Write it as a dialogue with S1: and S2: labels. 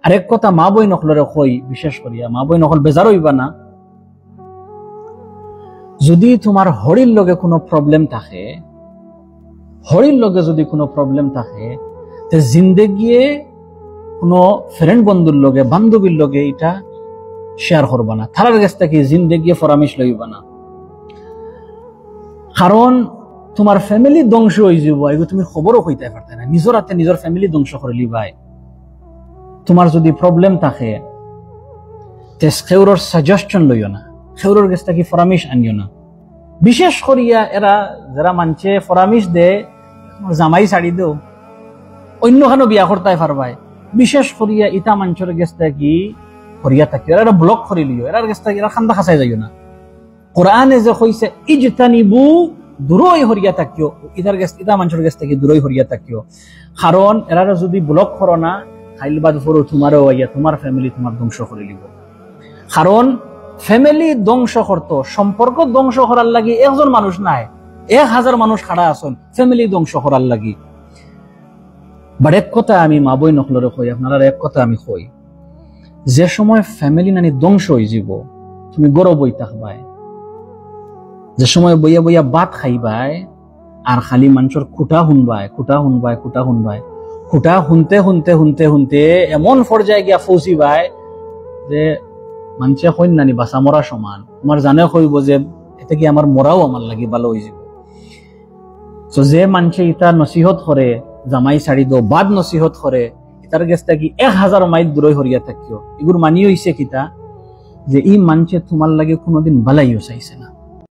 S1: আরেক কথা মা বই নকলরে কই, বিশেষ করিয়া মা বই নকল বেজার হইবা না, যদি তোমার হরির লগে কোনো প্রবলেম থাকে, হরির লগে যদি কোনো প্রবলেম থাকে, তে জিন্দেগিয়ে কোনো ফ্রেন্ড বন্ধুর লগে বান্ধবীর লগে এটা শেয়ার করবা না, তারার কাছ থেকে জিন্দেগিয়ে পরামর্শ লইবা না। কারণ তোমার ফ্যামিলি ধ্বংস হয়ে যাব, এগুলো তুমি খবরও কইতে পারতে না। নিজের হাতে নিজের ফ্যামিলি ধ্বংস করে লিবাই। তোমার যদি প্রবলেম থাকে, তে খেউরর সাজেশন লইও না, খেউরর কাছ থেকে পরামর্শ আনিও না। বিশেষ করিয়া এরা যারা মানছে পরামর্শ দে, জামাই ছাড়ি দেও, অন্য খানো বিয়া করতে পারবাই। বিশেষ করিয়া ইটা মানুষের কাছ থেকে করিয়া থাকিও, এরা ব্লক করে লিও, এরার কাছ থেকে এরা খান্দা খাসাই যাইও না। কোরআনে যে কইছে ইজতানিবু, দূরই হরিয়া থাকিও, ইটার কাছ ইটা মানুষের কাছ থেকে দূরই হরিয়া থাকিও। কারণ এরা যদি ব্লক করো না, খাইল বাদ ফরো তোমারও হইয়া তোমার ফ্যামিলি তোমার ধ্বংস করে লিব। কারণ ফ্যামিলি ধ্বংস করতো, সম্পর্ক ধ্বংস করার লাগি একজন মানুষ নাই, 1000 মানুষ খাড়া আসন ফ্যামিলি ধ্বংস করার লাগি। বাট এক কথা আমি মা বই নকলরে কই, আপনারা এক কথা আমি কই, যে সময় ফ্যামিলি নানি ধ্বংস হয়ে যাব, তুমি গরব বই থাকবাই, যে সময় বইয়া বইয়া ভাত খাইবাই আর খালি মানুষের খুঁটা শুনবাই, খুঁটা শুনবাই, খুঁটা শুনবাই, খুঁটা শুনতে শুনতে শুনতে শুনতে এমন পর্যায়ে গিয়া পৌঁছিবাই যে মানুষে কইন নানি বাঁচা মরা সমান, তোমার জানে কইব যে এতে কি আমার মরাও আমার লাগি ভালো হয়ে যাব। তো যে মানুষে ইটা নসিহত করে জামাই ছাড়ি দো, বাদ নসিহত করে, ইটার গেছ থাকি 1000 মাইল দূরই হরিয়া থাকিও, এগুর মানি হইছে কিতা যে ই মানুষে তোমার লাগে কোনোদিন বালাইও চাইছে না।